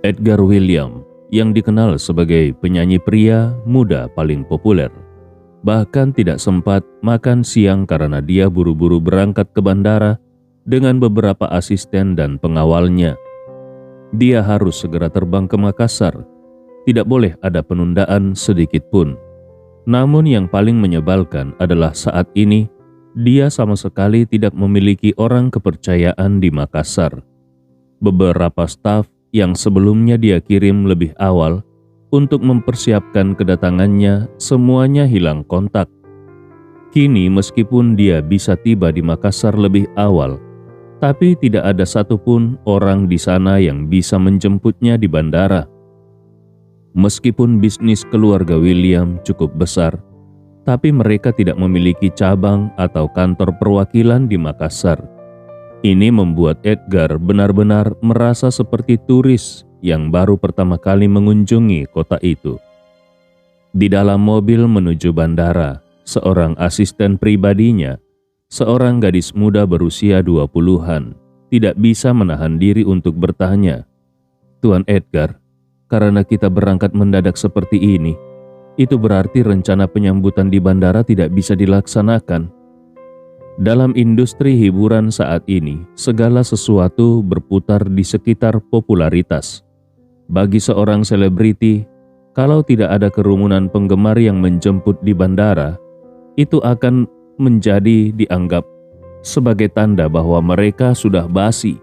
Edgar William, yang dikenal sebagai penyanyi pria muda paling populer, bahkan tidak sempat makan siang karena dia buru-buru berangkat ke bandara dengan beberapa asisten dan pengawalnya. Dia harus segera terbang ke Makassar. Tidak boleh ada penundaan sedikit pun. Namun yang paling menyebalkan adalah saat ini dia sama sekali tidak memiliki orang kepercayaan di Makassar. Beberapa staf yang sebelumnya dia kirim lebih awal untuk mempersiapkan kedatangannya semuanya hilang kontak. Kini meskipun dia bisa tiba di Makassar lebih awal, tapi tidak ada satupun orang di sana yang bisa menjemputnya di bandara. Meskipun bisnis keluarga William cukup besar, tapi mereka tidak memiliki cabang atau kantor perwakilan di Makassar. Ini membuat Edgar benar-benar merasa seperti turis yang baru pertama kali mengunjungi kota itu. Di dalam mobil menuju bandara, seorang asisten pribadinya, seorang gadis muda berusia 20-an, tidak bisa menahan diri untuk bertanya, "Tuan Edgar, karena kita berangkat mendadak seperti ini, itu berarti rencana penyambutan di bandara tidak bisa dilaksanakan." Dalam industri hiburan saat ini, segala sesuatu berputar di sekitar popularitas. Bagi seorang selebriti, kalau tidak ada kerumunan penggemar yang menjemput di bandara, itu akan menjadi dianggap sebagai tanda bahwa mereka sudah basi.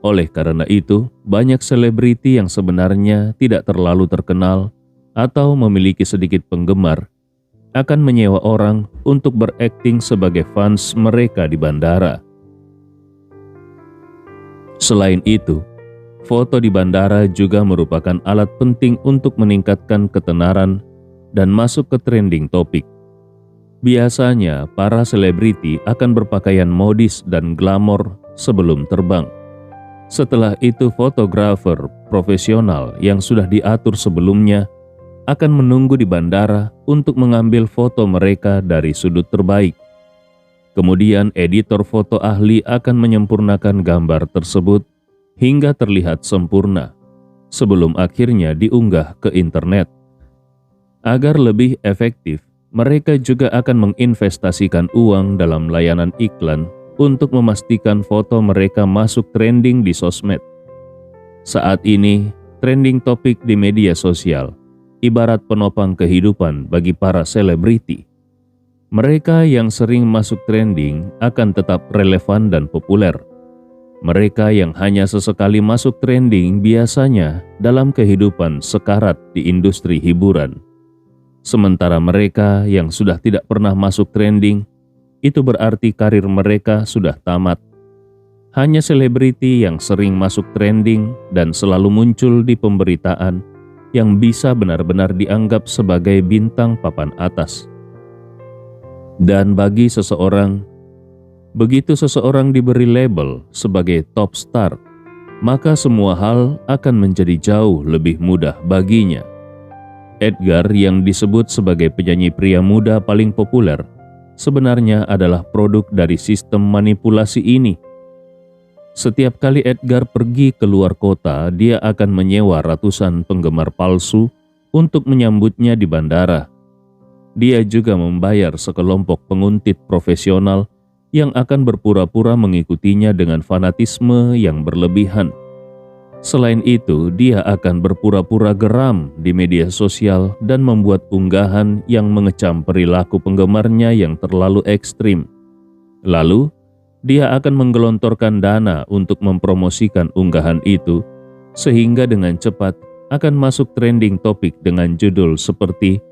Oleh karena itu, banyak selebriti yang sebenarnya tidak terlalu terkenal atau memiliki sedikit penggemar akan menyewa orang untuk berakting sebagai fans mereka di bandara. Selain itu, foto di bandara juga merupakan alat penting untuk meningkatkan ketenaran dan masuk ke trending topik. Biasanya, para selebriti akan berpakaian modis dan glamor sebelum terbang. Setelah itu, fotografer profesional yang sudah diatur sebelumnya akan menunggu di bandara untuk mengambil foto mereka dari sudut terbaik. Kemudian editor foto ahli akan menyempurnakan gambar tersebut hingga terlihat sempurna, sebelum akhirnya diunggah ke internet. Agar lebih efektif, mereka juga akan menginvestasikan uang dalam layanan iklan untuk memastikan foto mereka masuk trending di sosmed. Saat ini, trending topik di media sosial ibarat penopang kehidupan bagi para selebriti. Mereka yang sering masuk trending akan tetap relevan dan populer. Mereka yang hanya sesekali masuk trending biasanya dalam kehidupan sekarat di industri hiburan. Sementara mereka yang sudah tidak pernah masuk trending, itu berarti karir mereka sudah tamat. Hanya selebriti yang sering masuk trending dan selalu muncul di pemberitaan yang bisa benar-benar dianggap sebagai bintang papan atas. Dan bagi seseorang, begitu seseorang diberi label sebagai top star, maka semua hal akan menjadi jauh lebih mudah baginya. Edgar yang disebut sebagai penyanyi pria muda paling populer, sebenarnya adalah produk dari sistem manipulasi ini. Setiap kali Edgar pergi keluar kota, dia akan menyewa ratusan penggemar palsu untuk menyambutnya di bandara. Dia juga membayar sekelompok penguntit profesional yang akan berpura-pura mengikutinya dengan fanatisme yang berlebihan. Selain itu, dia akan berpura-pura geram di media sosial dan membuat unggahan yang mengecam perilaku penggemarnya yang terlalu ekstrim. Lalu, dia akan menggelontorkan dana untuk mempromosikan unggahan itu, sehingga dengan cepat akan masuk trending topik dengan judul seperti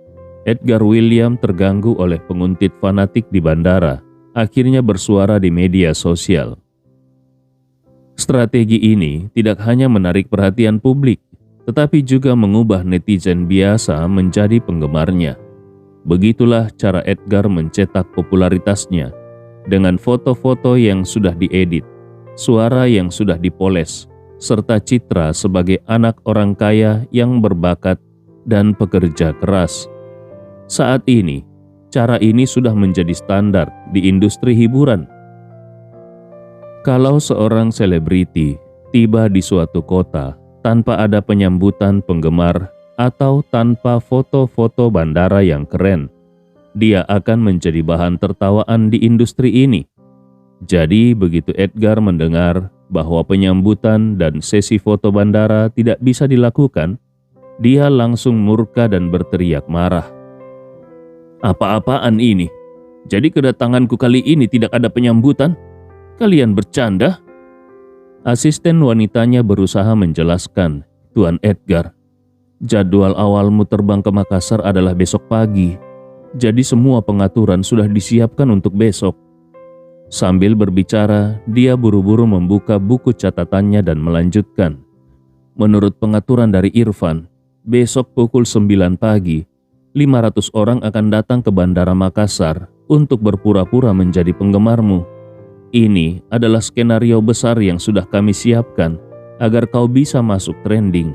"Edgar William terganggu oleh penguntit fanatik di bandara, akhirnya bersuara di media sosial." Strategi ini tidak hanya menarik perhatian publik, tetapi juga mengubah netizen biasa menjadi penggemarnya. Begitulah cara Edgar mencetak popularitasnya, dengan foto-foto yang sudah diedit, suara yang sudah dipoles, serta citra sebagai anak orang kaya yang berbakat dan pekerja keras. Saat ini, cara ini sudah menjadi standar di industri hiburan. Kalau seorang selebriti tiba di suatu kota tanpa ada penyambutan penggemar atau tanpa foto-foto bandara yang keren, dia akan menjadi bahan tertawaan di industri ini. Jadi begitu Edgar mendengar bahwa penyambutan dan sesi foto bandara tidak bisa dilakukan, dia langsung murka dan berteriak marah. "Apa-apaan ini? Jadi kedatanganku kali ini tidak ada penyambutan? Kalian bercanda?" Asisten wanitanya berusaha menjelaskan, "Tuan Edgar, jadwal awalmu terbang ke Makassar adalah besok pagi. Jadi semua pengaturan sudah disiapkan untuk besok." Sambil berbicara, dia buru-buru membuka buku catatannya dan melanjutkan. "Menurut pengaturan dari Irfan, besok pukul 9 pagi, 500 orang akan datang ke Bandara Makassar untuk berpura-pura menjadi penggemarmu. Ini adalah skenario besar yang sudah kami siapkan agar kau bisa masuk trending."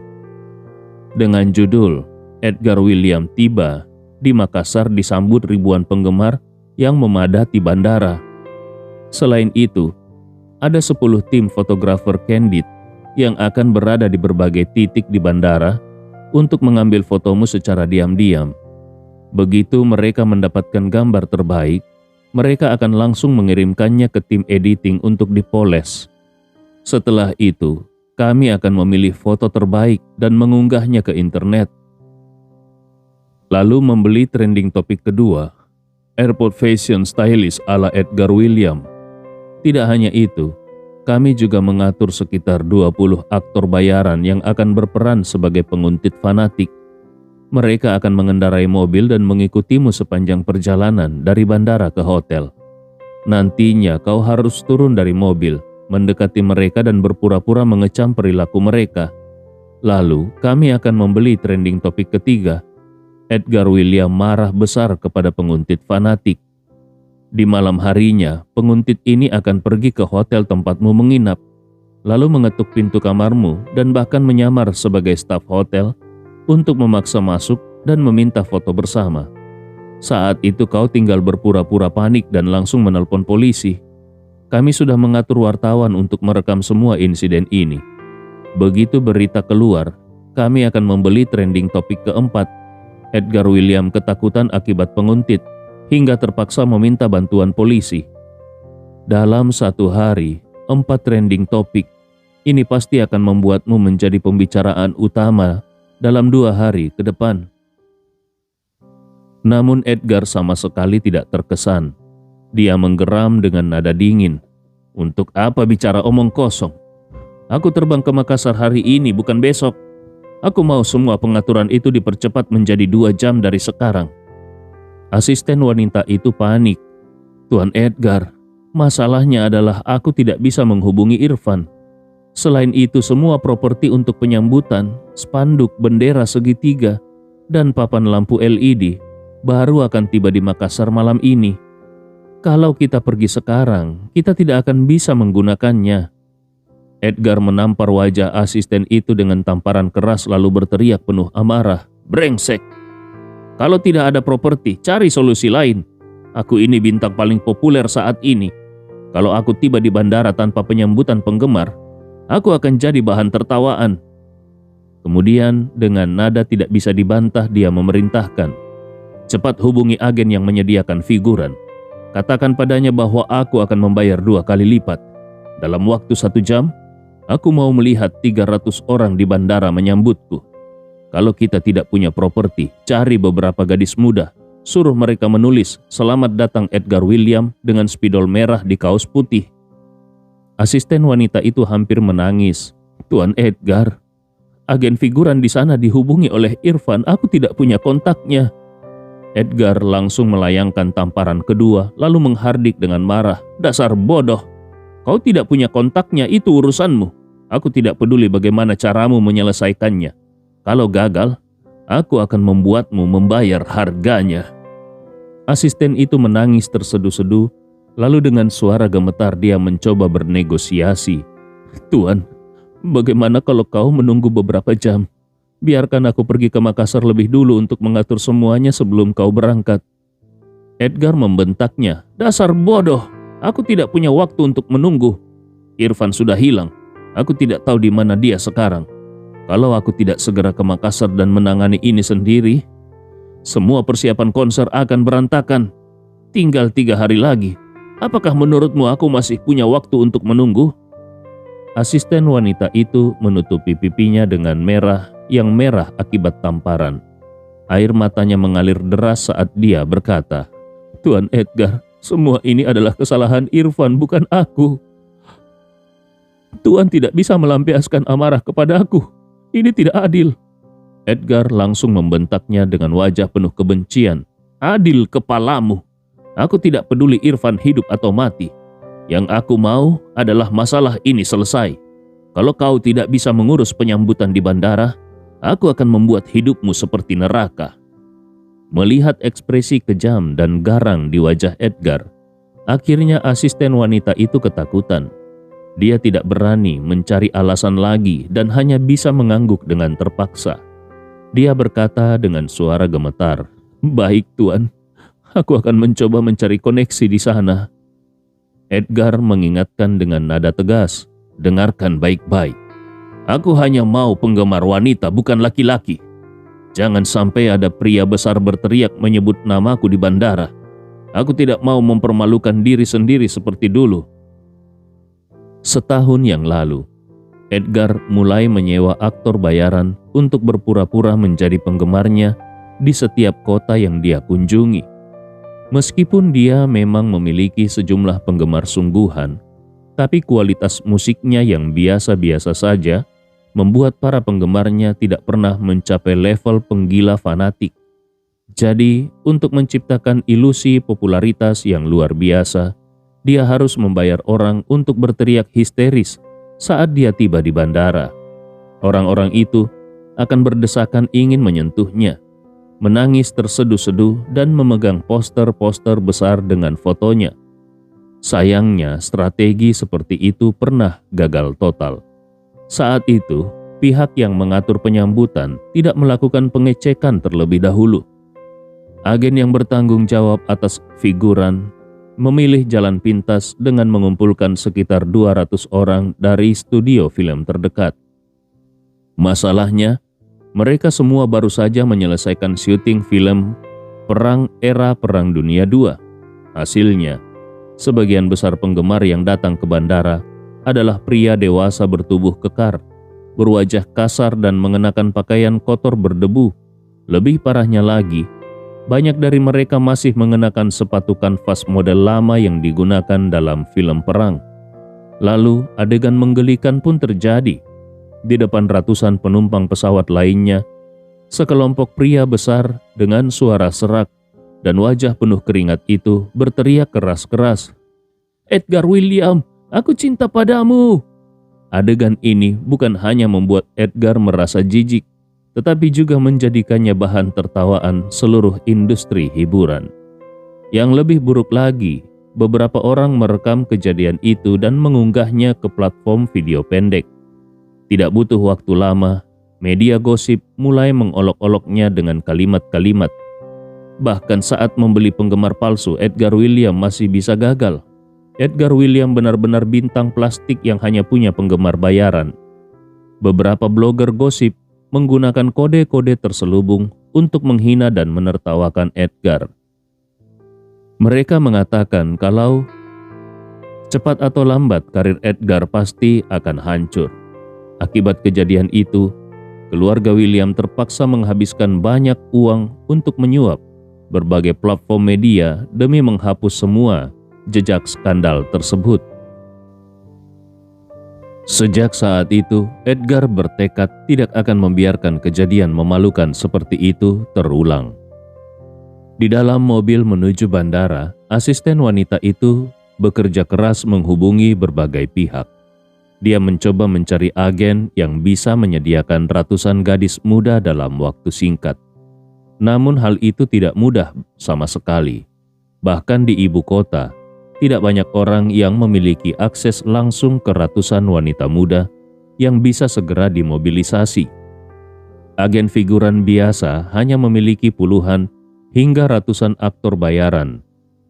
Dengan judul Edgar William tiba di Makassar disambut ribuan penggemar yang memadati bandara. Selain itu, ada 10 tim fotografer candid yang akan berada di berbagai titik di bandara untuk mengambil fotomu secara diam-diam. Begitu mereka mendapatkan gambar terbaik, mereka akan langsung mengirimkannya ke tim editing untuk dipoles. Setelah itu, kami akan memilih foto terbaik dan mengunggahnya ke internet. Lalu membeli trending topik kedua, Airport Fashion Stylist ala Edgar William. Tidak hanya itu, kami juga mengatur sekitar 20 aktor bayaran yang akan berperan sebagai penguntit fanatik. Mereka akan mengendarai mobil dan mengikutimu sepanjang perjalanan dari bandara ke hotel. Nantinya kau harus turun dari mobil, mendekati mereka dan berpura-pura mengecam perilaku mereka. Lalu kami akan membeli trending topik ketiga, Edgar William marah besar kepada penguntit fanatik. Di malam harinya, penguntit ini akan pergi ke hotel tempatmu menginap, lalu mengetuk pintu kamarmu dan bahkan menyamar sebagai staf hotel untuk memaksa masuk dan meminta foto bersama. Saat itu kau tinggal berpura-pura panik dan langsung menelpon polisi. Kami sudah mengatur wartawan untuk merekam semua insiden ini. Begitu berita keluar, kami akan membeli trending topik keempat, Edgar William ketakutan akibat penguntit hingga terpaksa meminta bantuan polisi. Dalam satu hari, 4 trending topik. Ini pasti akan membuatmu menjadi pembicaraan utama dalam 2 hari ke depan. Namun Edgar sama sekali tidak terkesan. Dia menggeram dengan nada dingin. "Untuk apa bicara omong kosong? Aku terbang ke Makassar hari ini, bukan besok. Aku mau semua pengaturan itu dipercepat menjadi 2 jam dari sekarang." Asisten wanita itu panik. "Tuan Edgar, masalahnya adalah aku tidak bisa menghubungi Irfan. Selain itu semua properti untuk penyambutan, spanduk, bendera segitiga, dan papan lampu LED baru akan tiba di Makassar malam ini. Kalau kita pergi sekarang, kita tidak akan bisa menggunakannya." Edgar menampar wajah asisten itu dengan tamparan keras lalu berteriak penuh amarah, "Brengsek! Kalau tidak ada properti, cari solusi lain. Aku ini bintang paling populer saat ini. Kalau aku tiba di bandara tanpa penyambutan penggemar, aku akan jadi bahan tertawaan." Kemudian dengan nada tidak bisa dibantah dia memerintahkan, "Cepat hubungi agen yang menyediakan figuran. Katakan padanya bahwa aku akan membayar 2 kali lipat. Dalam waktu 1 jam, aku mau melihat 300 orang di bandara menyambutku. Kalau kita tidak punya properti, cari beberapa gadis muda. Suruh mereka menulis, 'Selamat datang Edgar William' dengan spidol merah di kaos putih." Asisten wanita itu hampir menangis. "Tuan Edgar, agen figuran di sana dihubungi oleh Irfan, aku tidak punya kontaknya." Edgar langsung melayangkan tamparan kedua lalu menghardik dengan marah, "Dasar bodoh! Kau tidak punya kontaknya, itu urusanmu. Aku tidak peduli bagaimana caramu menyelesaikannya. Kalau gagal, aku akan membuatmu membayar harganya." Asisten itu menangis terseduh-seduh, lalu dengan suara gemetar dia mencoba bernegosiasi. "Tuan, bagaimana kalau kau menunggu beberapa jam? Biarkan aku pergi ke Makassar lebih dulu untuk mengatur semuanya sebelum kau berangkat." Edgar membentaknya, "Dasar bodoh! Aku tidak punya waktu untuk menunggu. Irfan sudah hilang. Aku tidak tahu di mana dia sekarang. Kalau aku tidak segera ke Makassar dan menangani ini sendiri, semua persiapan konser akan berantakan. Tinggal 3 hari lagi. Apakah menurutmu aku masih punya waktu untuk menunggu?" Asisten wanita itu menutupi pipinya dengan yang merah akibat tamparan. Air matanya mengalir deras saat dia berkata, "Tuan Edgar, semua ini adalah kesalahan Irfan, bukan aku. Tuan tidak bisa melampiaskan amarah kepada aku. Ini tidak adil." Edgar langsung membentaknya dengan wajah penuh kebencian. "Adil kepalamu. Aku tidak peduli Irfan hidup atau mati. Yang aku mau adalah masalah ini selesai. Kalau kau tidak bisa mengurus penyambutan di bandara, aku akan membuat hidupmu seperti neraka." Melihat ekspresi kejam dan garang di wajah Edgar, akhirnya asisten wanita itu ketakutan. Dia tidak berani mencari alasan lagi dan hanya bisa mengangguk dengan terpaksa. Dia berkata dengan suara gemetar, "Baik Tuan, aku akan mencoba mencari koneksi di sana." Edgar mengingatkan dengan nada tegas, "Dengarkan baik-baik. Aku hanya mau penggemar wanita, bukan laki-laki. Jangan sampai ada pria besar berteriak menyebut namaku di bandara. Aku tidak mau mempermalukan diri sendiri seperti dulu." Setahun yang lalu, Edgar mulai menyewa aktor bayaran untuk berpura-pura menjadi penggemarnya di setiap kota yang dia kunjungi. Meskipun dia memang memiliki sejumlah penggemar sungguhan, tapi kualitas musiknya yang biasa-biasa saja membuat para penggemarnya tidak pernah mencapai level penggila fanatik. Jadi, untuk menciptakan ilusi popularitas yang luar biasa, dia harus membayar orang untuk berteriak histeris saat dia tiba di bandara. Orang-orang itu akan berdesakan ingin menyentuhnya, menangis terseduh-seduh dan memegang poster-poster besar dengan fotonya. Sayangnya, strategi seperti itu pernah gagal total. Saat itu, pihak yang mengatur penyambutan tidak melakukan pengecekan terlebih dahulu. Agen yang bertanggung jawab atas figuran memilih jalan pintas dengan mengumpulkan sekitar 200 orang dari studio film terdekat. Masalahnya, mereka semua baru saja menyelesaikan syuting film Perang Era Perang Dunia II. Hasilnya, sebagian besar penggemar yang datang ke bandara adalah pria dewasa bertubuh kekar, berwajah kasar dan mengenakan pakaian kotor berdebu. Lebih parahnya lagi, banyak dari mereka masih mengenakan sepatu kanvas model lama yang digunakan dalam film perang. Lalu adegan menggelikan pun terjadi. Di depan ratusan penumpang pesawat lainnya, sekelompok pria besar dengan suara serak dan wajah penuh keringat itu berteriak keras-keras, "Edgar William, aku cinta padamu!" Adegan ini bukan hanya membuat Edgar merasa jijik, tetapi juga menjadikannya bahan tertawaan seluruh industri hiburan. Yang lebih buruk lagi, beberapa orang merekam kejadian itu dan mengunggahnya ke platform video pendek. Tidak butuh waktu lama, media gosip mulai mengolok-oloknya dengan kalimat-kalimat. Bahkan saat membeli penggemar palsu, Edgar William masih bisa gagal. Edgar William benar-benar bintang plastik yang hanya punya penggemar bayaran. Beberapa blogger gosip menggunakan kode-kode terselubung untuk menghina dan menertawakan Edgar. Mereka mengatakan kalau cepat atau lambat karir Edgar pasti akan hancur. Akibat kejadian itu, keluarga William terpaksa menghabiskan banyak uang untuk menyuap berbagai platform media demi menghapus semua jejak skandal tersebut. Sejak saat itu, Edgar bertekad tidak akan membiarkan kejadian memalukan seperti itu terulang. Di dalam mobil menuju bandara, asisten wanita itu bekerja keras menghubungi berbagai pihak. Dia mencoba mencari agen yang bisa menyediakan ratusan gadis muda dalam waktu singkat. Namun hal itu tidak mudah sama sekali. Bahkan di ibu kota, tidak banyak orang yang memiliki akses langsung ke ratusan wanita muda yang bisa segera dimobilisasi. Agen figuran biasa hanya memiliki puluhan hingga ratusan aktor bayaran,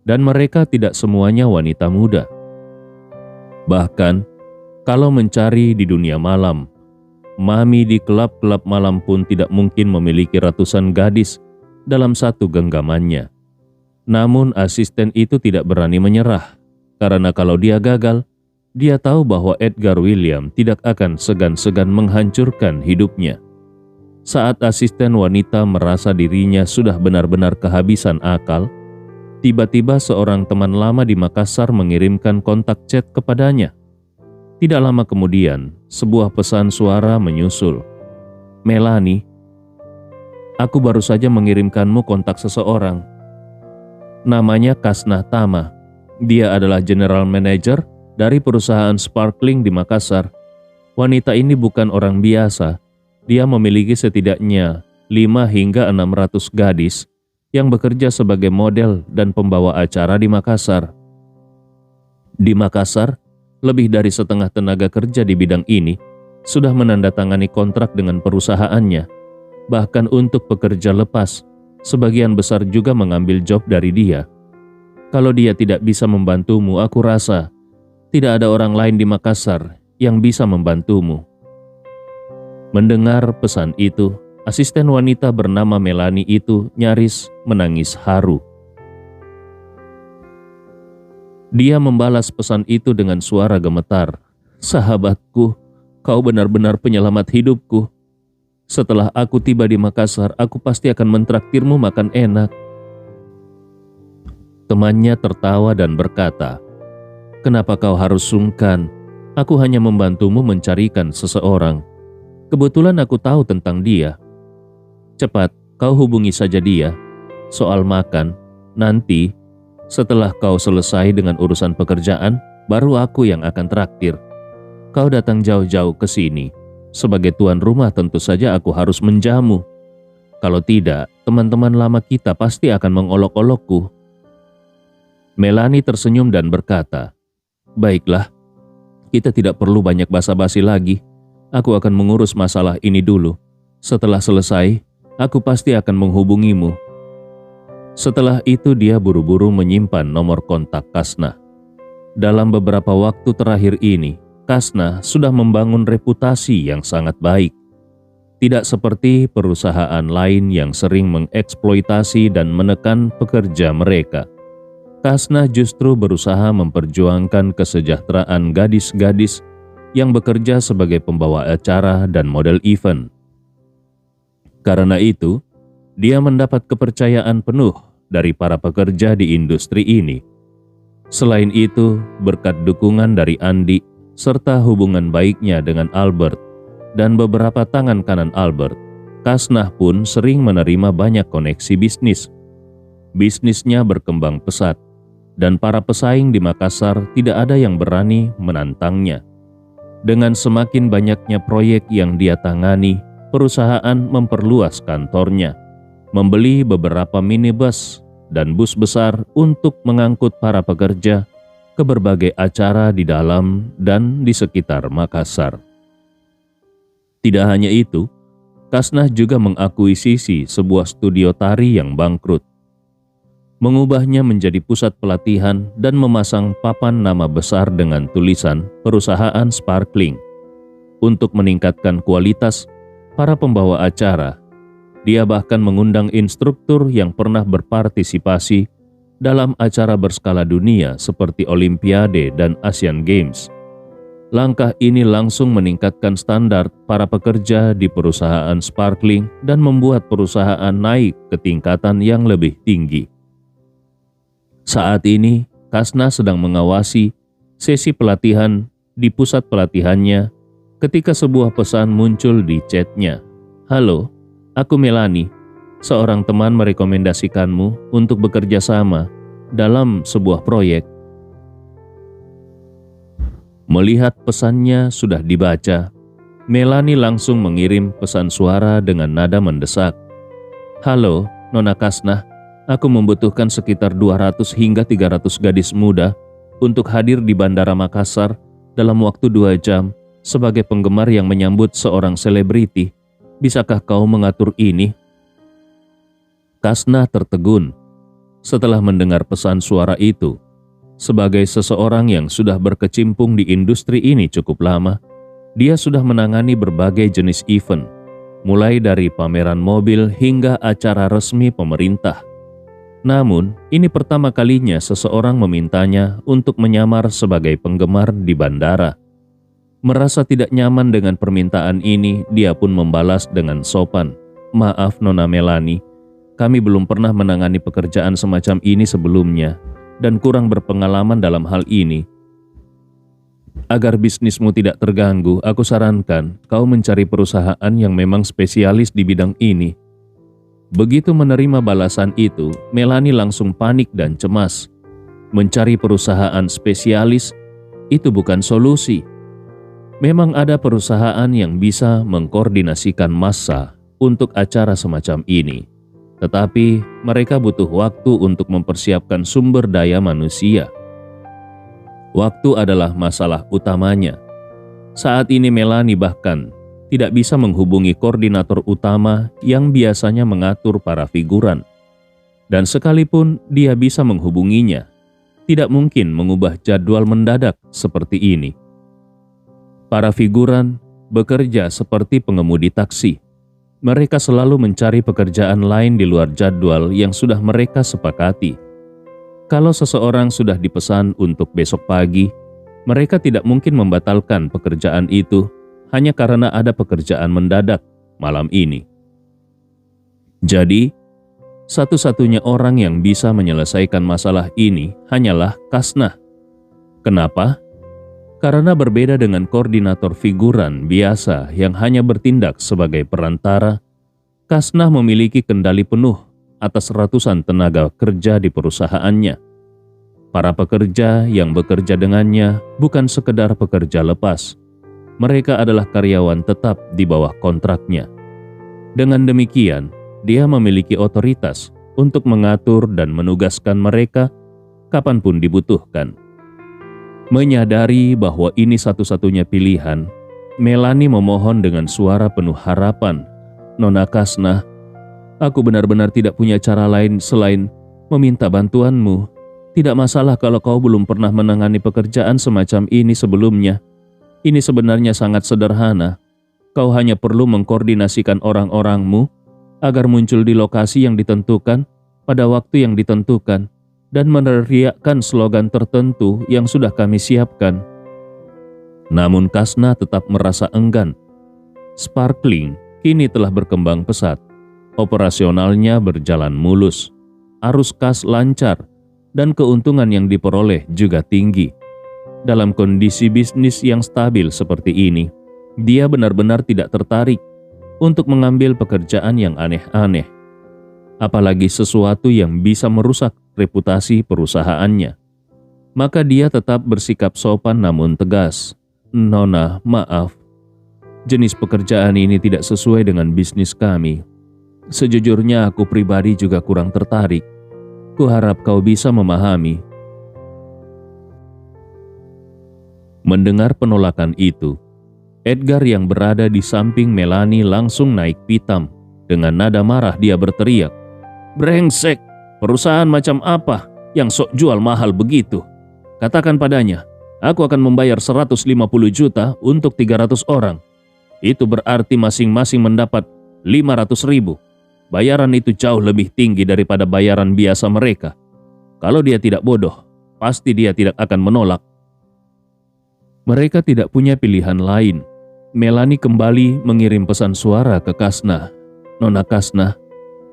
dan mereka tidak semuanya wanita muda. Bahkan, kalau mencari di dunia malam, mami di klub-klub malam pun tidak mungkin memiliki ratusan gadis dalam satu genggamannya. Namun asisten itu tidak berani menyerah, karena kalau dia gagal, dia tahu bahwa Edgar William tidak akan segan-segan menghancurkan hidupnya. Saat asisten wanita merasa dirinya sudah benar-benar kehabisan akal, tiba-tiba seorang teman lama di Makassar mengirimkan kontak chat kepadanya. Tidak lama kemudian, sebuah pesan suara menyusul. "Melanie, aku baru saja mengirimkanmu kontak seseorang. Namanya Kasnah Tama. Dia adalah general manager dari perusahaan Sparkling di Makassar. Wanita ini bukan orang biasa. Dia memiliki setidaknya 5 hingga 600 gadis yang bekerja sebagai model dan pembawa acara di Makassar. Di Makassar, lebih dari setengah tenaga kerja di bidang ini sudah menandatangani kontrak dengan perusahaannya. Bahkan untuk pekerja lepas, sebagian besar juga mengambil job dari dia. Kalau dia tidak bisa membantumu, aku rasa tidak ada orang lain di Makassar yang bisa membantumu." Mendengar pesan itu, asisten wanita bernama Melanie itu nyaris menangis haru. Dia membalas pesan itu dengan suara gemetar. "Sahabatku, kau benar-benar penyelamat hidupku. Setelah aku tiba di Makassar, aku pasti akan mentraktirmu makan enak." Temannya tertawa dan berkata, "Kenapa kau harus sungkan? Aku hanya membantumu mencarikan seseorang. Kebetulan aku tahu tentang dia. Cepat, kau hubungi saja dia. Soal makan, nanti setelah kau selesai dengan urusan pekerjaan, baru aku yang akan traktir. Kau datang jauh-jauh ke sini. Sebagai tuan rumah tentu saja aku harus menjamu. Kalau tidak, teman-teman lama kita pasti akan mengolok-olokku." Melanie tersenyum dan berkata, "Baiklah, kita tidak perlu banyak basa-basi lagi. Aku akan mengurus masalah ini dulu. Setelah selesai, aku pasti akan menghubungimu." Setelah itu dia buru-buru menyimpan nomor kontak Kasnah. Dalam beberapa waktu terakhir ini, Kasnah sudah membangun reputasi yang sangat baik. Tidak seperti perusahaan lain yang sering mengeksploitasi dan menekan pekerja mereka. Kasnah justru berusaha memperjuangkan kesejahteraan gadis-gadis yang bekerja sebagai pembawa acara dan model event. Karena itu, dia mendapat kepercayaan penuh dari para pekerja di industri ini. Selain itu, berkat dukungan dari Andi serta hubungan baiknya dengan Albert dan beberapa tangan kanan Albert, Kasnah pun sering menerima banyak koneksi bisnis. Bisnisnya berkembang pesat, dan para pesaing di Makassar tidak ada yang berani menantangnya. Dengan semakin banyaknya proyek yang dia tangani, perusahaan memperluas kantornya, membeli beberapa minibus dan bus besar untuk mengangkut para pekerja ke berbagai acara di dalam dan di sekitar Makassar. Tidak hanya itu, Kasnah juga mengakuisisi sebuah studio tari yang bangkrut, mengubahnya menjadi pusat pelatihan dan memasang papan nama besar dengan tulisan perusahaan Sparkling. Untuk meningkatkan kualitas para pembawa acara, dia bahkan mengundang instruktur yang pernah berpartisipasi dalam acara berskala dunia seperti Olimpiade dan Asian Games. Langkah ini langsung meningkatkan standar para pekerja di perusahaan Sparkling dan membuat perusahaan naik ke tingkatan yang lebih tinggi. Saat ini, Kasnah sedang mengawasi sesi pelatihan di pusat pelatihannya ketika sebuah pesan muncul di chatnya. "Halo, aku Melanie. Seorang teman merekomendasikanmu untuk bekerja sama dalam sebuah proyek." Melihat pesannya sudah dibaca, Melanie langsung mengirim pesan suara dengan nada mendesak. "Halo, Nona Kasnah. Aku membutuhkan sekitar 200 hingga 300 gadis muda untuk hadir di Bandara Makassar dalam waktu 2 jam sebagai penggemar yang menyambut seorang selebriti. Bisakah kau mengatur ini?" Kasnah tertegun setelah mendengar pesan suara itu. Sebagai seseorang yang sudah berkecimpung di industri ini cukup lama, Dia sudah menangani berbagai jenis event, mulai dari pameran mobil hingga acara resmi pemerintah. Namun, ini pertama kalinya seseorang memintanya untuk menyamar sebagai penggemar di bandara. Merasa tidak nyaman dengan permintaan ini, dia pun membalas dengan sopan, "Maaf Nona Melani, kami belum pernah menangani pekerjaan semacam ini sebelumnya dan kurang berpengalaman dalam hal ini. Agar bisnismu tidak terganggu, aku sarankan kau mencari perusahaan yang memang spesialis di bidang ini." Begitu menerima balasan itu, Melani langsung panik dan cemas. Mencari perusahaan spesialis itu bukan solusi. Memang ada perusahaan yang bisa mengkoordinasikan massa untuk acara semacam ini. Tetapi mereka butuh waktu untuk mempersiapkan sumber daya manusia. Waktu adalah masalah utamanya. Saat ini Melani bahkan tidak bisa menghubungi koordinator utama yang biasanya mengatur para figuran. Dan sekalipun dia bisa menghubunginya, tidak mungkin mengubah jadwal mendadak seperti ini. Para figuran bekerja seperti pengemudi taksi. Mereka selalu mencari pekerjaan lain di luar jadwal yang sudah mereka sepakati. Kalau seseorang sudah dipesan untuk besok pagi, mereka tidak mungkin membatalkan pekerjaan itu hanya karena ada pekerjaan mendadak malam ini. Jadi, satu-satunya orang yang bisa menyelesaikan masalah ini hanyalah Kasnah. Kenapa? Karena berbeda dengan koordinator figuran biasa yang hanya bertindak sebagai perantara, Kasnah memiliki kendali penuh atas ratusan tenaga kerja di perusahaannya. Para pekerja yang bekerja dengannya bukan sekedar pekerja lepas. Mereka adalah karyawan tetap di bawah kontraknya. Dengan demikian, dia memiliki otoritas untuk mengatur dan menugaskan mereka kapanpun dibutuhkan. Menyadari bahwa ini satu-satunya pilihan, Melani memohon dengan suara penuh harapan, "Nona Kasnah, aku benar-benar tidak punya cara lain selain meminta bantuanmu. Tidak masalah kalau kau belum pernah menangani pekerjaan semacam ini sebelumnya. Ini sebenarnya sangat sederhana. Kau hanya perlu mengkoordinasikan orang-orangmu agar muncul di lokasi yang ditentukan pada waktu yang ditentukan dan meneriakkan slogan tertentu yang sudah kami siapkan." Namun Kasnah tetap merasa enggan. Sparkling kini telah berkembang pesat. Operasionalnya berjalan mulus, arus kas lancar, dan keuntungan yang diperoleh juga tinggi. Dalam kondisi bisnis yang stabil seperti ini, dia benar-benar tidak tertarik untuk mengambil pekerjaan yang aneh-aneh, apalagi sesuatu yang bisa merusak reputasi perusahaannya. Maka dia tetap bersikap sopan namun tegas, "Nona, maaf. Jenis pekerjaan ini tidak sesuai dengan bisnis kami. Sejujurnya aku pribadi juga kurang tertarik. Kuharap kau bisa memahami." Mendengar penolakan itu, Edgar yang berada di samping Melani langsung naik pitam. Dengan nada marah dia berteriak, "Brengsek! Perusahaan macam apa yang sok jual mahal begitu? Katakan padanya, aku akan membayar 150 juta untuk 300 orang. Itu berarti masing-masing mendapat 500 ribu. Bayaran itu jauh lebih tinggi daripada bayaran biasa mereka. Kalau dia tidak bodoh, pasti dia tidak akan menolak." Mereka tidak punya pilihan lain. Melani kembali mengirim pesan suara ke Kasnah, "Nona Kasnah,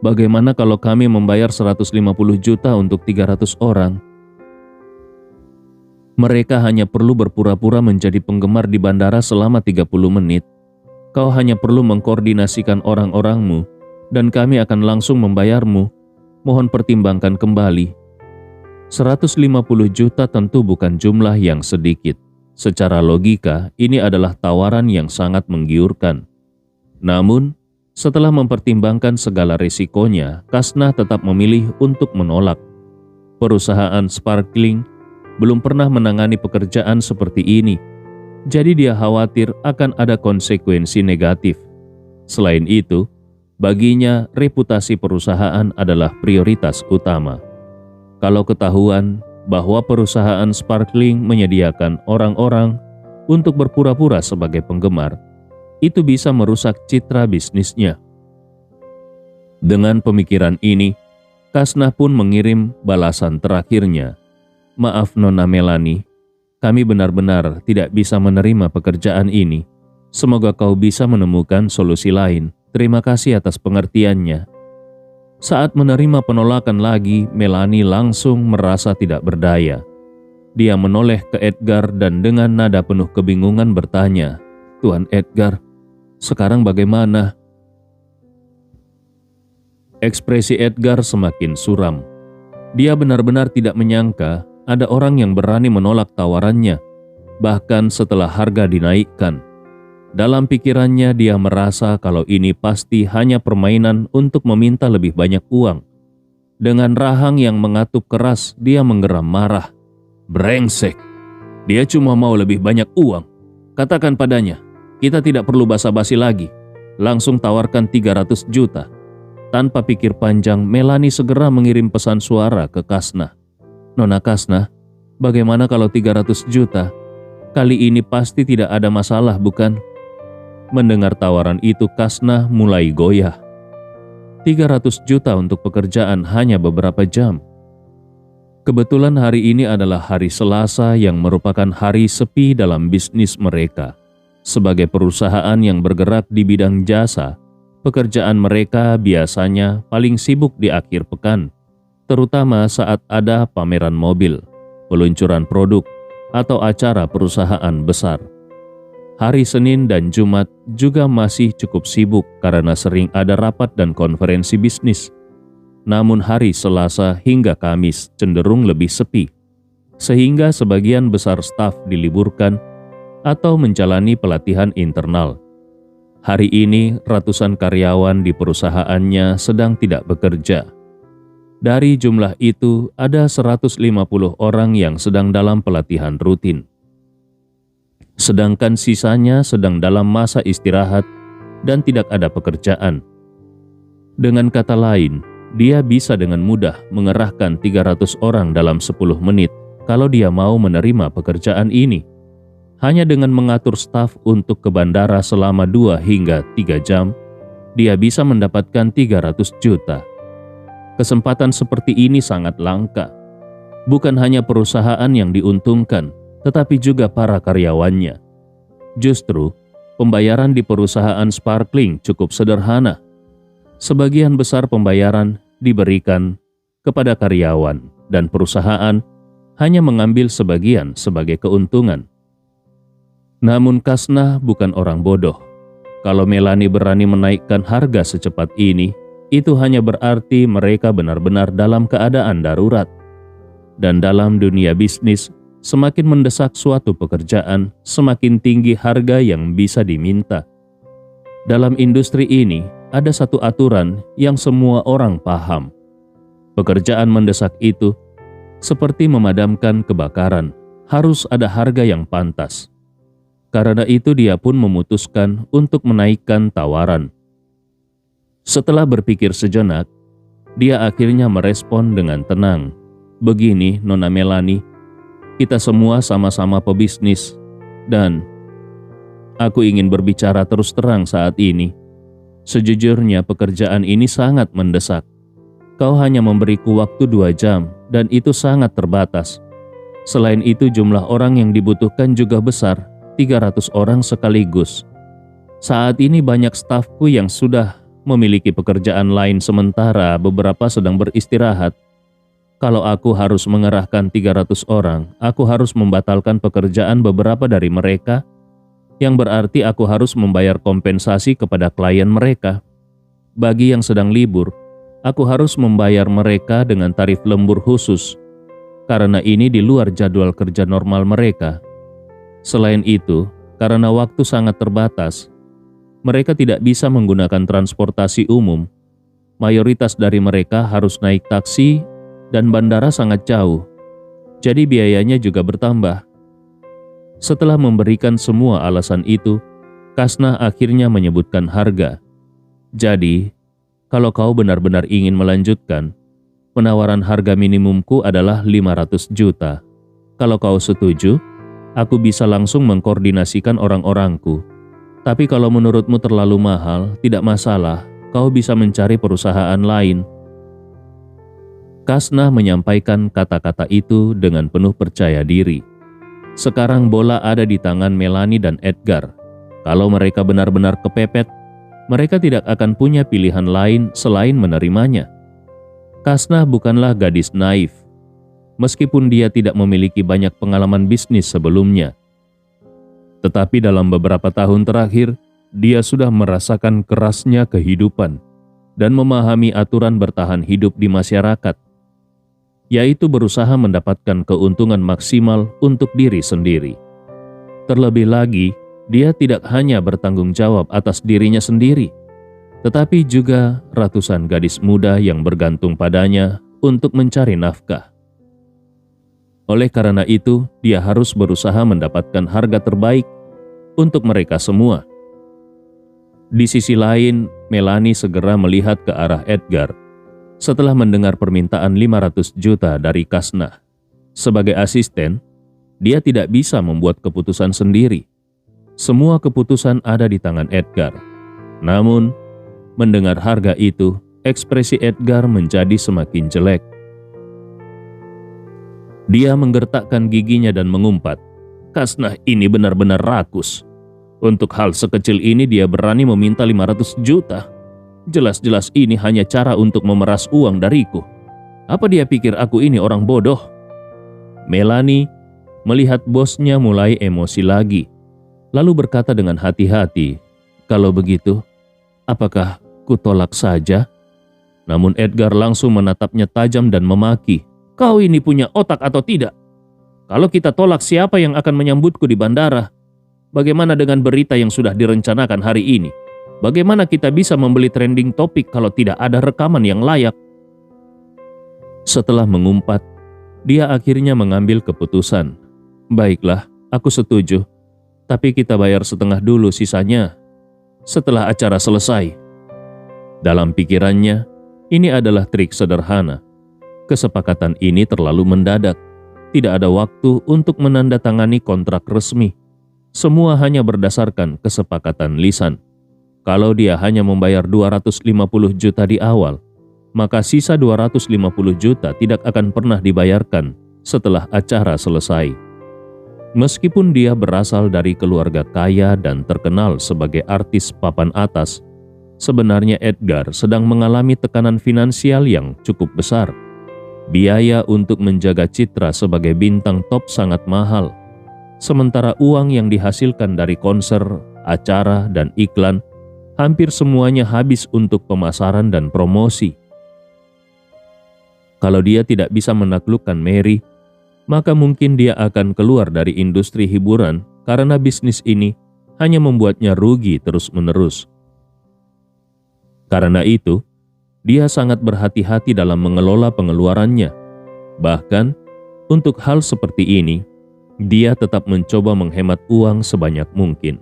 bagaimana kalau kami membayar 150 juta untuk 300 orang? Mereka hanya perlu berpura-pura menjadi penggemar di bandara selama 30 menit. Kau hanya perlu mengkoordinasikan orang-orangmu dan kami akan langsung membayarmu. Mohon pertimbangkan kembali." 150 juta tentu bukan jumlah yang sedikit. Secara logika, ini adalah tawaran yang sangat menggiurkan. Namun, setelah mempertimbangkan segala risikonya, Kasnah tetap memilih untuk menolak. Perusahaan Sparkling belum pernah menangani pekerjaan seperti ini, jadi dia khawatir akan ada konsekuensi negatif. Selain itu, baginya reputasi perusahaan adalah prioritas utama. Kalau ketahuan bahwa perusahaan Sparkling menyediakan orang-orang untuk berpura-pura sebagai penggemar, itu bisa merusak citra bisnisnya. Dengan pemikiran ini, Kasnah pun mengirim balasan terakhirnya. "Maaf Nona Melani, kami benar-benar tidak bisa menerima pekerjaan ini. Semoga kau bisa menemukan solusi lain. Terima kasih atas pengertiannya." Saat menerima penolakan lagi, Melani langsung merasa tidak berdaya. Dia menoleh ke Edgar dan dengan nada penuh kebingungan bertanya, "Tuan Edgar, sekarang bagaimana?" Ekspresi Edgar semakin suram. Dia benar-benar tidak menyangka ada orang yang berani menolak tawarannya, bahkan setelah harga dinaikkan. Dalam pikirannya dia merasa kalau ini pasti hanya permainan untuk meminta lebih banyak uang. Dengan rahang yang mengatup keras, dia menggeram marah. "Brengsek, dia cuma mau lebih banyak uang. Katakan padanya, kita tidak perlu basa-basi lagi. Langsung tawarkan 300 juta. Tanpa pikir panjang, Melani segera mengirim pesan suara ke Kasnah. "Nona Kasnah, bagaimana kalau 300 juta? Kali ini pasti tidak ada masalah, bukan?" Mendengar tawaran itu, Kasnah mulai goyah. 300 juta untuk pekerjaan hanya beberapa jam. Kebetulan hari ini adalah hari Selasa yang merupakan hari sepi dalam bisnis mereka. Sebagai perusahaan yang bergerak di bidang jasa, pekerjaan mereka biasanya paling sibuk di akhir pekan, terutama saat ada pameran mobil, peluncuran produk, atau acara perusahaan besar. Hari Senin dan Jumat juga masih cukup sibuk karena sering ada rapat dan konferensi bisnis. Namun hari Selasa hingga Kamis cenderung lebih sepi, sehingga sebagian besar staf diliburkan atau menjalani pelatihan internal. Hari ini ratusan karyawan di perusahaannya sedang tidak bekerja. Dari jumlah itu ada 150 orang yang sedang dalam pelatihan rutin. Sedangkan sisanya sedang dalam masa istirahat dan tidak ada pekerjaan. Dengan kata lain, dia bisa dengan mudah mengerahkan 300 orang dalam 10 menit kalau dia mau menerima pekerjaan ini. Hanya dengan mengatur staf untuk ke bandara selama 2 hingga 3 jam, dia bisa mendapatkan 300 juta. Kesempatan seperti ini sangat langka. Bukan hanya perusahaan yang diuntungkan, tetapi juga para karyawannya. Justru, pembayaran di perusahaan Sparkling cukup sederhana. Sebagian besar pembayaran diberikan kepada karyawan dan perusahaan hanya mengambil sebagian sebagai keuntungan. Namun Kasnah bukan orang bodoh. Kalau Melani berani menaikkan harga secepat ini, itu hanya berarti mereka benar-benar dalam keadaan darurat. Dan dalam dunia bisnis, semakin mendesak suatu pekerjaan, semakin tinggi harga yang bisa diminta. Dalam industri ini, ada satu aturan yang semua orang paham. Pekerjaan mendesak itu, seperti memadamkan kebakaran, harus ada harga yang pantas. Karena itu dia pun memutuskan untuk menaikkan tawaran. Setelah berpikir sejenak, dia akhirnya merespon dengan tenang. "Begini Nona Melani, kita semua sama-sama pebisnis dan aku ingin berbicara terus terang saat ini. Sejujurnya pekerjaan ini sangat mendesak. Kau hanya memberiku waktu 2 jam dan itu sangat terbatas. Selain itu jumlah orang yang dibutuhkan juga besar, 300 orang sekaligus. Saat ini banyak stafku yang sudah memiliki pekerjaan lain sementara beberapa sedang beristirahat. Kalau aku harus mengerahkan 300 orang, aku harus membatalkan pekerjaan beberapa dari mereka, yang berarti aku harus membayar kompensasi kepada klien mereka. Bagi yang sedang libur, aku harus membayar mereka dengan tarif lembur khusus, karena ini di luar jadwal kerja normal mereka. Selain itu, karena waktu sangat terbatas, mereka tidak bisa menggunakan transportasi umum. Mayoritas dari mereka harus naik taksi dan bandara sangat jauh, jadi biayanya juga bertambah." Setelah memberikan semua alasan itu, Kasnah akhirnya menyebutkan harga. "Jadi, kalau kau benar-benar ingin melanjutkan, penawaran harga minimumku adalah 500 juta. Kalau kau setuju, Aku bisa langsung mengkoordinasikan orang-orangku. Tapi kalau menurutmu terlalu mahal, tidak masalah, kau bisa mencari perusahaan lain. Kasnah menyampaikan kata-kata itu dengan penuh percaya diri. Sekarang bola ada di tangan Melanie dan Edgar. Kalau mereka benar-benar kepepet, mereka tidak akan punya pilihan lain selain menerimanya. Kasnah bukanlah gadis naif, meskipun dia tidak memiliki banyak pengalaman bisnis sebelumnya. Tetapi dalam beberapa tahun terakhir, dia sudah merasakan kerasnya kehidupan dan memahami aturan bertahan hidup di masyarakat, yaitu berusaha mendapatkan keuntungan maksimal untuk diri sendiri. Terlebih lagi, dia tidak hanya bertanggung jawab atas dirinya sendiri, tetapi juga ratusan gadis muda yang bergantung padanya untuk mencari nafkah. Oleh karena itu, dia harus berusaha mendapatkan harga terbaik untuk mereka semua. Di sisi lain, Melanie segera melihat ke arah Edgar setelah mendengar permintaan 500 juta dari Kasnah. Sebagai asisten, dia tidak bisa membuat keputusan sendiri. Semua keputusan ada di tangan Edgar. Namun, mendengar harga itu, ekspresi Edgar menjadi semakin jelek. Dia menggertakkan giginya dan mengumpat, "Kasnah ini benar-benar rakus. Untuk hal sekecil ini dia berani meminta 500 juta. Jelas-jelas ini hanya cara untuk memeras uang dariku. Apa dia pikir aku ini orang bodoh?" Melanie melihat bosnya mulai emosi lagi, lalu berkata dengan hati-hati, "Kalau begitu, apakah ku tolak saja?" Namun Edgar langsung menatapnya tajam dan memaki, "Kau ini punya otak atau tidak? Kalau kita tolak, siapa yang akan menyambutku di bandara? Bagaimana dengan berita yang sudah direncanakan hari ini? Bagaimana kita bisa membeli trending topik kalau tidak ada rekaman yang layak?" Setelah mengumpat, dia akhirnya mengambil keputusan. "Baiklah, aku setuju. Tapi kita bayar setengah dulu, sisanya setelah acara selesai." Dalam pikirannya, ini adalah trik sederhana. Kesepakatan ini terlalu mendadak. Tidak ada waktu untuk menandatangani kontrak resmi. Semua hanya berdasarkan kesepakatan lisan. Kalau dia hanya membayar 250 juta di awal, maka sisa 250 juta tidak akan pernah dibayarkan setelah acara selesai. Meskipun dia berasal dari keluarga kaya dan terkenal sebagai artis papan atas, sebenarnya Edgar sedang mengalami tekanan finansial yang cukup besar. Biaya untuk menjaga citra sebagai bintang top sangat mahal, sementara uang yang dihasilkan dari konser, acara, dan iklan hampir semuanya habis untuk pemasaran dan promosi. Kalau dia tidak bisa menaklukkan Mary, maka mungkin dia akan keluar dari industri hiburan karena bisnis ini hanya membuatnya rugi terus-menerus. Karena itu, dia sangat berhati-hati dalam mengelola pengeluarannya. Bahkan, untuk hal seperti ini, dia tetap mencoba menghemat uang sebanyak mungkin.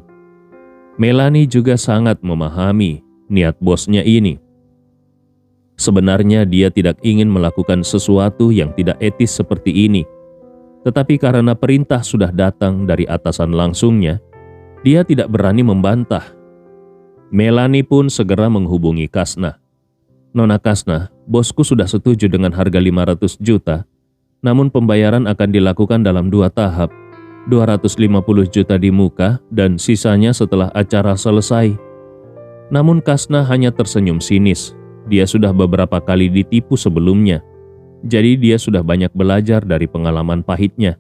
Melanie juga sangat memahami niat bosnya ini. Sebenarnya dia tidak ingin melakukan sesuatu yang tidak etis seperti ini. Tetapi karena perintah sudah datang dari atasan langsungnya, dia tidak berani membantah. Melanie pun segera menghubungi Kasnah. "Nona Kasnah, bosku sudah setuju dengan harga 500 juta, namun pembayaran akan dilakukan dalam 2 tahap, 250 juta di muka dan sisanya setelah acara selesai." Namun Kasnah hanya tersenyum sinis. Dia sudah beberapa kali ditipu sebelumnya, jadi dia sudah banyak belajar dari pengalaman pahitnya.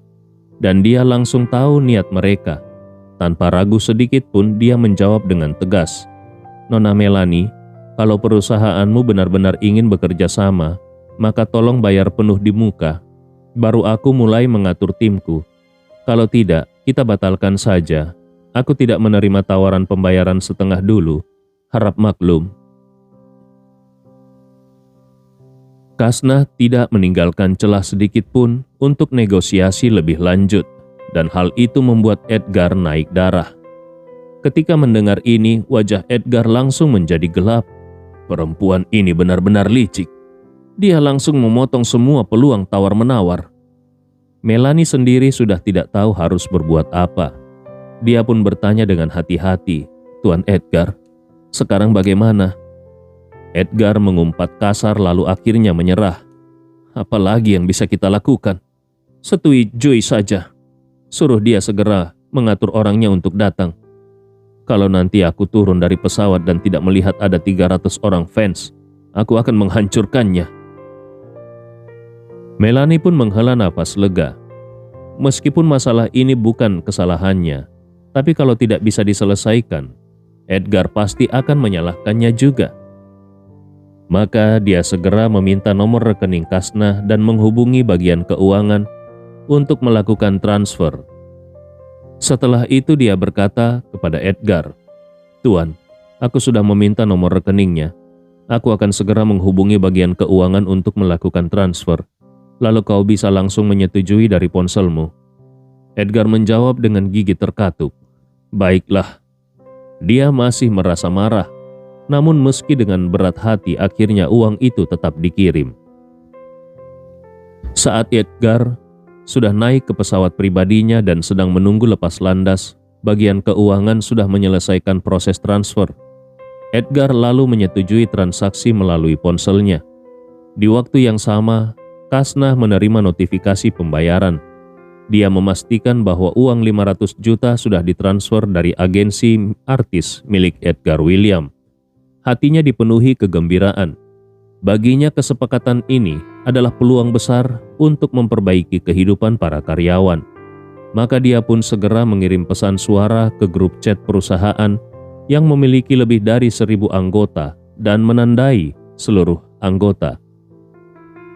Dan dia langsung tahu niat mereka. Tanpa ragu sedikit pun dia menjawab dengan tegas, "Nona Melanie, kalau perusahaanmu benar-benar ingin bekerja sama, maka tolong bayar penuh di muka. Baru aku mulai mengatur timku. Kalau tidak, kita batalkan saja. Aku tidak menerima tawaran pembayaran setengah dulu. Harap maklum." Kasnah tidak meninggalkan celah sedikit pun untuk negosiasi lebih lanjut, dan hal itu membuat Edgar naik darah. Ketika mendengar ini, wajah Edgar langsung menjadi gelap. Perempuan ini benar-benar licik. Dia langsung memotong semua peluang tawar-menawar. Melanie sendiri sudah tidak tahu harus berbuat apa. Dia pun bertanya dengan hati-hati, "Tuan Edgar, sekarang bagaimana?" Edgar mengumpat kasar lalu akhirnya menyerah. "Apalagi yang bisa kita lakukan? Setujui saja. Suruh dia segera mengatur orangnya untuk datang. Kalau nanti aku turun dari pesawat dan tidak melihat ada 300 orang fans, aku akan menghancurkannya." Melanie pun menghela napas lega. Meskipun masalah ini bukan kesalahannya, tapi kalau tidak bisa diselesaikan, Edgar pasti akan menyalahkannya juga. Maka dia segera meminta nomor rekening Kasnah dan menghubungi bagian keuangan untuk melakukan transfer. Setelah itu dia berkata kepada Edgar, "Tuan, aku sudah meminta nomor rekeningnya. Aku akan segera menghubungi bagian keuangan untuk melakukan transfer. Lalu kau bisa langsung menyetujui dari ponselmu." Edgar menjawab dengan gigi terkatup. "Baiklah." Dia masih merasa marah, namun meski dengan berat hati akhirnya uang itu tetap dikirim. Saat Edgar sudah naik ke pesawat pribadinya dan sedang menunggu lepas landas, bagian keuangan sudah menyelesaikan proses transfer. Edgar lalu menyetujui transaksi melalui ponselnya. Di waktu yang sama, Kasnah menerima notifikasi pembayaran. Dia memastikan bahwa uang 500 juta sudah ditransfer dari agensi artis milik Edgar William. Hatinya dipenuhi kegembiraan. Baginya kesepakatan ini adalah peluang besar untuk memperbaiki kehidupan para karyawan. Maka dia pun segera mengirim pesan suara ke grup chat perusahaan yang memiliki lebih dari 1.000 anggota dan menandai seluruh anggota.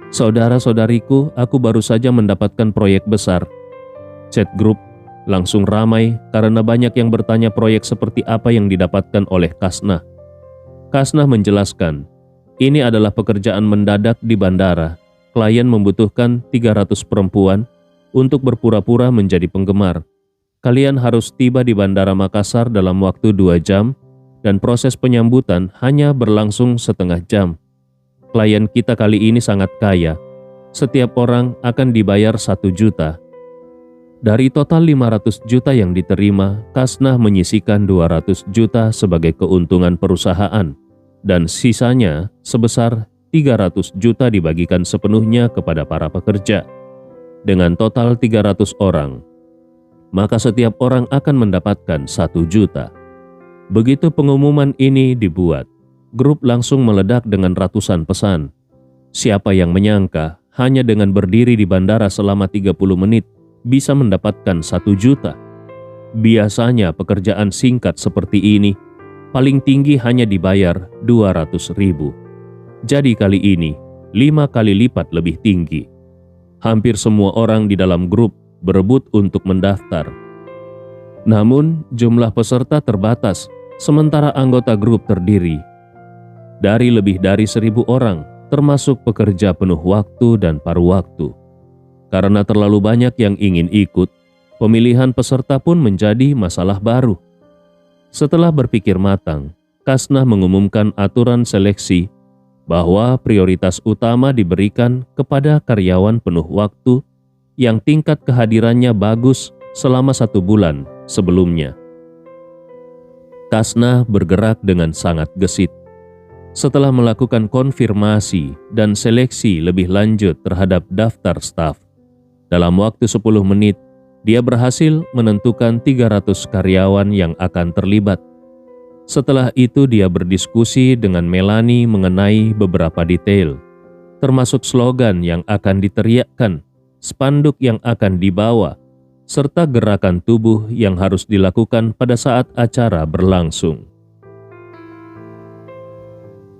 "Saudara-saudariku, aku baru saja mendapatkan proyek besar." Chat grup langsung ramai karena banyak yang bertanya proyek seperti apa yang didapatkan oleh Kasnah. Kasnah menjelaskan, ini adalah pekerjaan mendadak di bandara. Klien membutuhkan 300 perempuan untuk berpura-pura menjadi penggemar. Kalian harus tiba di Bandara Makassar dalam waktu 2 jam dan proses penyambutan hanya berlangsung setengah jam. Klien kita kali ini sangat kaya. Setiap orang akan dibayar 1 juta. Dari total 500 juta yang diterima, Kasnah menyisihkan 200 juta sebagai keuntungan perusahaan dan sisanya sebesar 300 juta dibagikan sepenuhnya kepada para pekerja. Dengan total 300 orang, maka setiap orang akan mendapatkan 1 juta. Begitu pengumuman ini dibuat, grup langsung meledak dengan ratusan pesan. Siapa yang menyangka hanya dengan berdiri di bandara selama 30 menit bisa mendapatkan 1 juta. Biasanya pekerjaan singkat seperti ini paling tinggi hanya dibayar 200.000. Jadi kali ini 5 kali lipat lebih tinggi. Hampir semua orang di dalam grup berebut untuk mendaftar. Namun jumlah peserta terbatas, sementara anggota grup terdiri dari lebih dari 1.000 orang, termasuk pekerja penuh waktu dan paruh waktu. Karena terlalu banyak yang ingin ikut, pemilihan peserta pun menjadi masalah baru. Setelah berpikir matang, Kasnah mengumumkan aturan seleksi bahwa prioritas utama diberikan kepada karyawan penuh waktu yang tingkat kehadirannya bagus selama 1 bulan sebelumnya. Kasnah bergerak dengan sangat gesit. Setelah melakukan konfirmasi dan seleksi lebih lanjut terhadap daftar staf, dalam waktu 10 menit, dia berhasil menentukan 300 karyawan yang akan terlibat. Setelah itu dia berdiskusi dengan Melanie mengenai beberapa detail, termasuk slogan yang akan diteriakkan, spanduk yang akan dibawa, serta gerakan tubuh yang harus dilakukan pada saat acara berlangsung.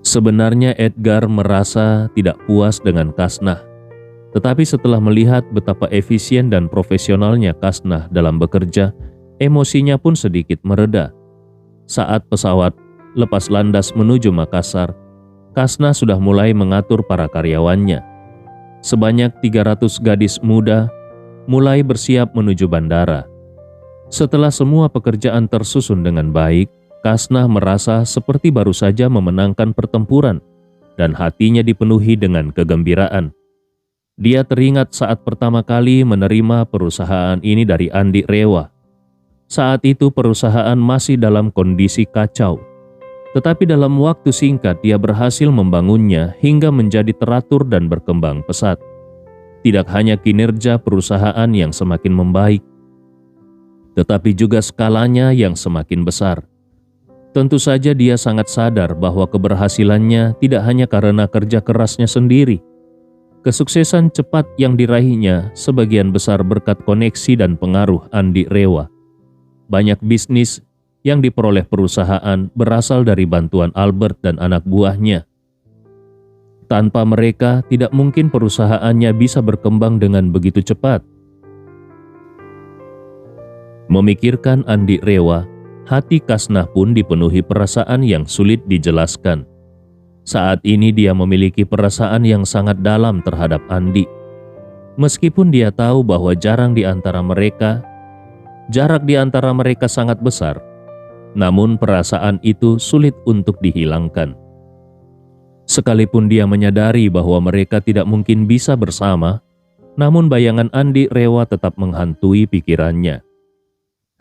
Sebenarnya Edgar merasa tidak puas dengan Kasnah, tetapi setelah melihat betapa efisien dan profesionalnya Kasnah dalam bekerja, emosinya pun sedikit mereda. Saat pesawat lepas landas menuju Makassar, Kasnah sudah mulai mengatur para karyawannya. Sebanyak 300 gadis muda mulai bersiap menuju bandara. Setelah semua pekerjaan tersusun dengan baik, Kasnah merasa seperti baru saja memenangkan pertempuran dan hatinya dipenuhi dengan kegembiraan. Dia teringat saat pertama kali menerima perusahaan ini dari Andi Rewa. Saat itu perusahaan masih dalam kondisi kacau. Tetapi dalam waktu singkat dia berhasil membangunnya hingga menjadi teratur dan berkembang pesat. Tidak hanya kinerja perusahaan yang semakin membaik, tetapi juga skalanya yang semakin besar. Tentu saja dia sangat sadar bahwa keberhasilannya tidak hanya karena kerja kerasnya sendiri. Kesuksesan cepat yang diraihnya sebagian besar berkat koneksi dan pengaruh Andi Rewa. Banyak bisnis yang diperoleh perusahaan berasal dari bantuan Albert dan anak buahnya. Tanpa mereka, tidak mungkin perusahaannya bisa berkembang dengan begitu cepat. Memikirkan Andi Rewa, hati Kasnah pun dipenuhi perasaan yang sulit dijelaskan. Saat ini dia memiliki perasaan yang sangat dalam terhadap Andi. Meskipun dia tahu bahwa jarak di antara mereka sangat besar, namun perasaan itu sulit untuk dihilangkan. Sekalipun dia menyadari bahwa mereka tidak mungkin bisa bersama, namun bayangan Andi Rewa tetap menghantui pikirannya.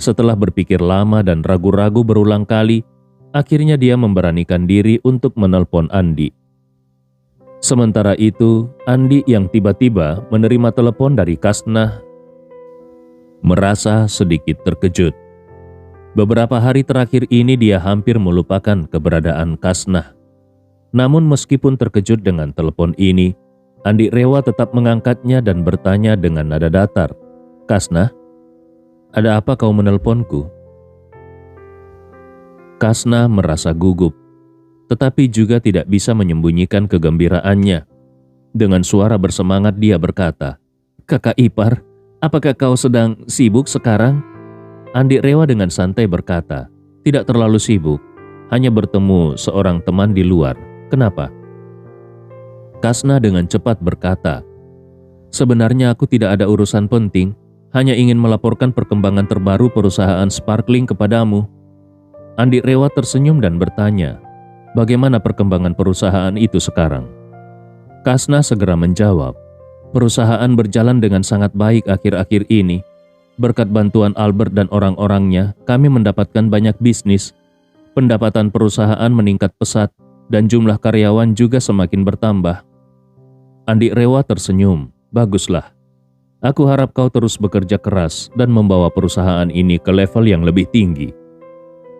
Setelah berpikir lama dan ragu-ragu berulang kali, akhirnya dia memberanikan diri untuk menelpon Andi. Sementara itu, Andi yang tiba-tiba menerima telepon dari Kasnah merasa sedikit terkejut. Beberapa hari terakhir ini dia hampir melupakan keberadaan Kasnah. Namun meskipun terkejut dengan telepon ini, Andi Rewa tetap mengangkatnya dan bertanya dengan nada datar, "Kasnah, ada apa kau menelponku?" Kasnah merasa gugup, tetapi juga tidak bisa menyembunyikan kegembiraannya. Dengan suara bersemangat dia berkata, "Kakak ipar, apakah kau sedang sibuk sekarang?" Andi Rewa dengan santai berkata, "Tidak terlalu sibuk, hanya bertemu seorang teman di luar. Kenapa?" Kasnah dengan cepat berkata, "Sebenarnya aku tidak ada urusan penting, hanya ingin melaporkan perkembangan terbaru perusahaan Sparkling kepadamu." Andi Rewa tersenyum dan bertanya, "Bagaimana perkembangan perusahaan itu sekarang?" Kasnah segera menjawab, "Perusahaan berjalan dengan sangat baik akhir-akhir ini. Berkat bantuan Albert dan orang-orangnya, kami mendapatkan banyak bisnis. Pendapatan perusahaan meningkat pesat dan jumlah karyawan juga semakin bertambah." Andi Rewa tersenyum, "Baguslah. Aku harap kau terus bekerja keras dan membawa perusahaan ini ke level yang lebih tinggi."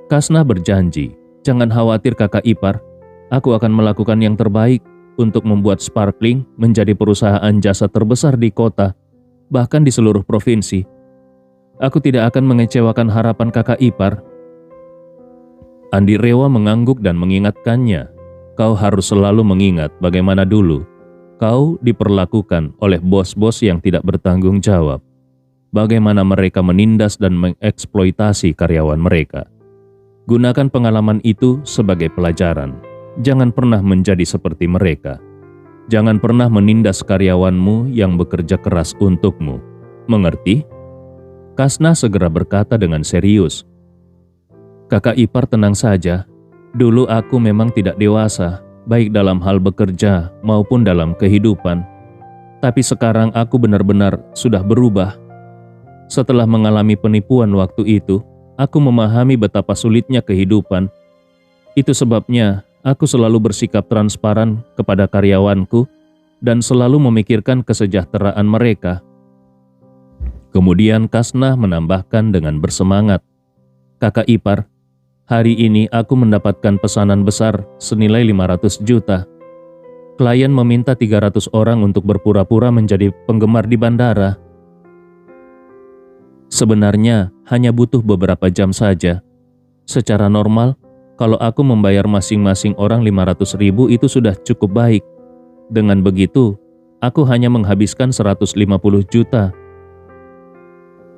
Kasnah berjanji, "Jangan khawatir kakak ipar, aku akan melakukan yang terbaik untuk membuat Sparkling menjadi perusahaan jasa terbesar di kota, bahkan di seluruh provinsi. Aku tidak akan mengecewakan harapan kakak ipar." Andi Rewa mengangguk dan mengingatkannya, "Kau harus selalu mengingat bagaimana dulu kau diperlakukan oleh bos-bos yang tidak bertanggung jawab. Bagaimana mereka menindas dan mengeksploitasi karyawan mereka. Gunakan pengalaman itu sebagai pelajaran. Jangan pernah menjadi seperti mereka. Jangan pernah menindas karyawanmu yang bekerja keras untukmu. Mengerti?" Kasnah segera berkata dengan serius, "Kakak ipar tenang saja. Dulu aku memang tidak dewasa, baik dalam hal bekerja maupun dalam kehidupan. Tapi sekarang aku benar-benar sudah berubah. Setelah mengalami penipuan waktu itu, aku memahami betapa sulitnya kehidupan. Itu sebabnya aku selalu bersikap transparan kepada karyawanku dan selalu memikirkan kesejahteraan mereka." Kemudian Kasnah menambahkan dengan bersemangat, "Kakak ipar, hari ini aku mendapatkan pesanan besar senilai 500 juta. Klien meminta 300 orang untuk berpura-pura menjadi penggemar di bandara. Sebenarnya hanya butuh beberapa jam saja. Secara normal, kalau aku membayar masing-masing orang 500.000 itu sudah cukup baik. Dengan begitu, aku hanya menghabiskan 150 juta.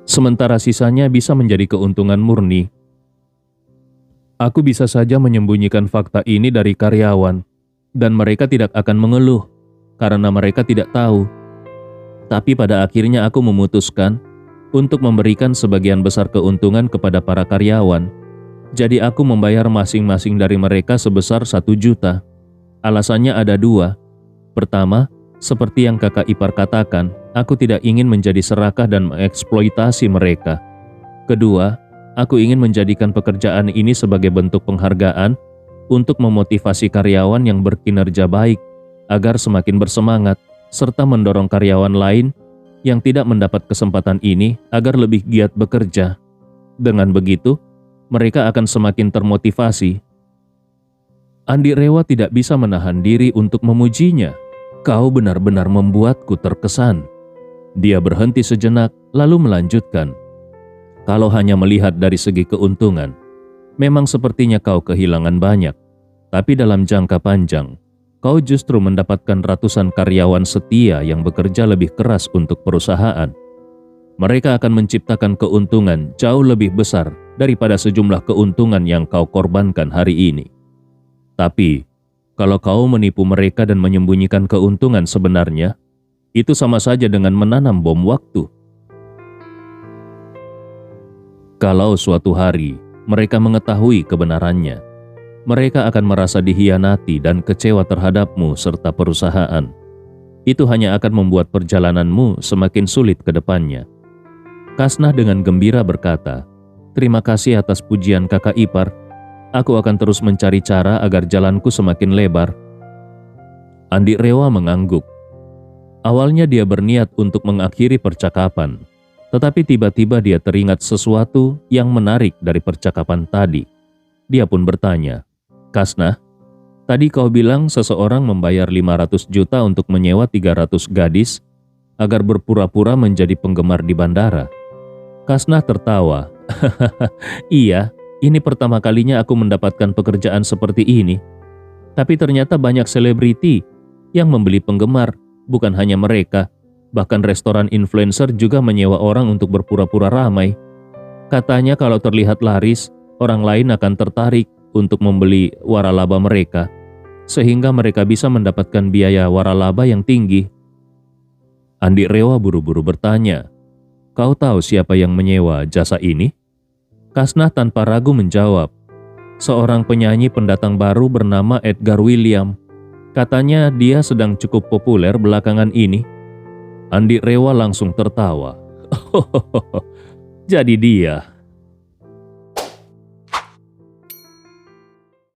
Sementara sisanya bisa menjadi keuntungan murni. Aku bisa saja menyembunyikan fakta ini dari karyawan, dan mereka tidak akan mengeluh karena mereka tidak tahu. Tapi pada akhirnya aku memutuskan untuk memberikan sebagian besar keuntungan kepada para karyawan. Jadi aku membayar masing-masing dari mereka sebesar 1 juta. Alasannya ada 2. Pertama, Seperti yang kakak ipar katakan, aku tidak ingin menjadi serakah dan mengeksploitasi mereka. Kedua, aku ingin menjadikan pekerjaan ini sebagai bentuk penghargaan untuk memotivasi karyawan yang berkinerja baik agar semakin bersemangat, serta mendorong karyawan lain yang tidak mendapat kesempatan ini agar lebih giat bekerja. Dengan begitu, mereka akan semakin termotivasi. Andi Rewa tidak bisa menahan diri untuk memujinya. Kau benar-benar membuatku terkesan. Dia berhenti sejenak lalu melanjutkan. Kalau hanya melihat dari segi keuntungan, memang sepertinya kau kehilangan banyak. Tapi dalam jangka panjang, kau justru mendapatkan ratusan karyawan setia yang bekerja lebih keras untuk perusahaan. Mereka akan menciptakan keuntungan jauh lebih besar daripada sejumlah keuntungan yang kau korbankan hari ini. Tapi, kalau kau menipu mereka dan menyembunyikan keuntungan sebenarnya, itu sama saja dengan menanam bom waktu. Kalau suatu hari mereka mengetahui kebenarannya, mereka akan merasa dikhianati dan kecewa terhadapmu serta perusahaan. Itu hanya akan membuat perjalananmu semakin sulit ke depannya. Kasnah dengan gembira berkata, "Terima kasih atas pujian kakak ipar. Aku akan terus mencari cara agar jalanku semakin lebar." Andi Rewa mengangguk. Awalnya dia berniat untuk mengakhiri percakapan, tetapi tiba-tiba dia teringat sesuatu yang menarik dari percakapan tadi. Dia pun bertanya, "Kasnah, tadi kau bilang seseorang membayar 500 juta untuk menyewa 300 gadis agar berpura-pura menjadi penggemar di bandara." Kasnah tertawa. "Iya, ini pertama kalinya aku mendapatkan pekerjaan seperti ini. Tapi ternyata banyak selebriti yang membeli penggemar, bukan hanya mereka. Bahkan restoran influencer juga menyewa orang untuk berpura-pura ramai. Katanya kalau terlihat laris, orang lain akan tertarik untuk membeli waralaba mereka, sehingga mereka bisa mendapatkan biaya waralaba yang tinggi." Andi Rewa buru-buru bertanya, "Kau tahu siapa yang menyewa jasa ini?" Kasnah tanpa ragu menjawab, "Seorang penyanyi pendatang baru bernama Edgar William. Katanya dia sedang cukup populer belakangan ini." Andi Rewa langsung tertawa. "Jadi dia."